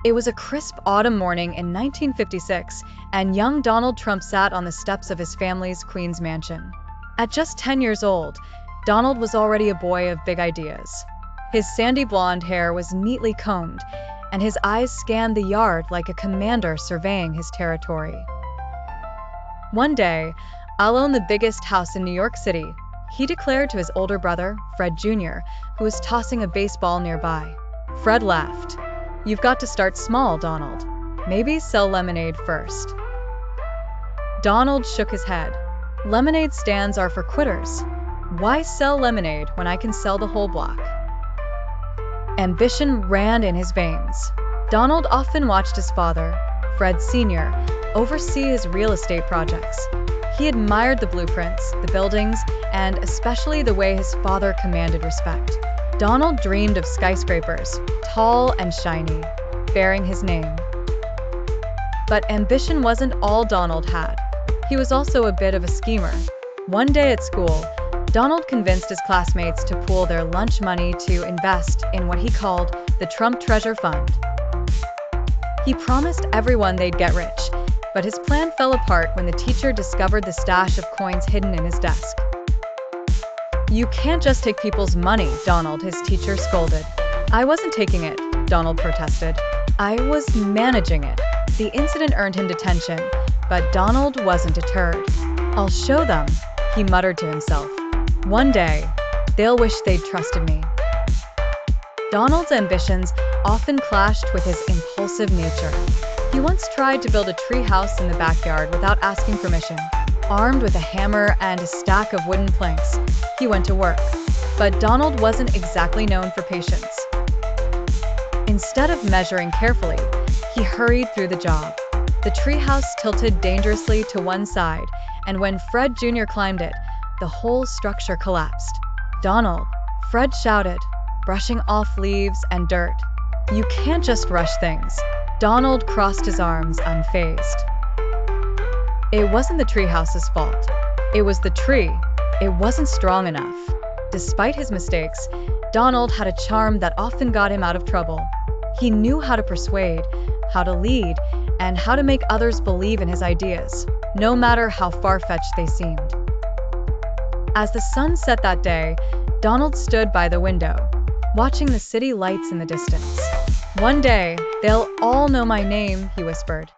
It was a crisp autumn morning in 1956, and young Donald Trump sat on the steps of his family's Queens mansion. At just 10 years old, Donald was already a boy of big ideas. His sandy blonde hair was neatly combed, and his eyes scanned the yard like a commander surveying his territory. One day, "I'll own the biggest house in New York City," he declared to his older brother, Fred Jr., who was tossing a baseball nearby. Fred laughed. "You've got to start small, Donald. Maybe sell lemonade first." Donald shook his head. "Lemonade stands are for quitters. Why sell lemonade when I can sell the whole block?" Ambition ran in his veins. Donald often watched his father, Fred Sr., oversee his real estate projects. He admired the blueprints, the buildings, and especially the way his father commanded respect. Donald dreamed of skyscrapers, tall and shiny, bearing his name. But ambition wasn't all Donald had. He was also a bit of a schemer. One day at school, Donald convinced his classmates to pool their lunch money to invest in what he called the Trump Treasure Fund. He promised everyone they'd get rich, but his plan fell apart when the teacher discovered the stash of coins hidden in his desk. "You can't just take people's money, Donald," his teacher scolded. "I wasn't taking it," Donald protested. "I was managing it." The incident earned him detention, but Donald wasn't deterred. "I'll show them," he muttered to himself. "One day, they'll wish they'd trusted me." Donald's ambitions often clashed with his impulsive nature. He once tried to build a treehouse in the backyard without asking permission. Armed with a hammer and a stack of wooden planks, he went to work. But Donald wasn't exactly known for patience. Instead of measuring carefully, he hurried through the job. The treehouse tilted dangerously to one side, and when Fred Jr. climbed it, the whole structure collapsed. "Donald," Fred shouted, brushing off leaves and dirt. "You can't just rush things." Donald crossed his arms, unfazed. It wasn't the treehouse's fault. It was the tree. It wasn't strong enough. Despite his mistakes, Donald had a charm that often got him out of trouble. He knew how to persuade, how to lead, and how to make others believe in his ideas, no matter how far-fetched they seemed. As the sun set that day, Donald stood by the window, watching the city lights in the distance. "One day, they'll all know my name," he whispered.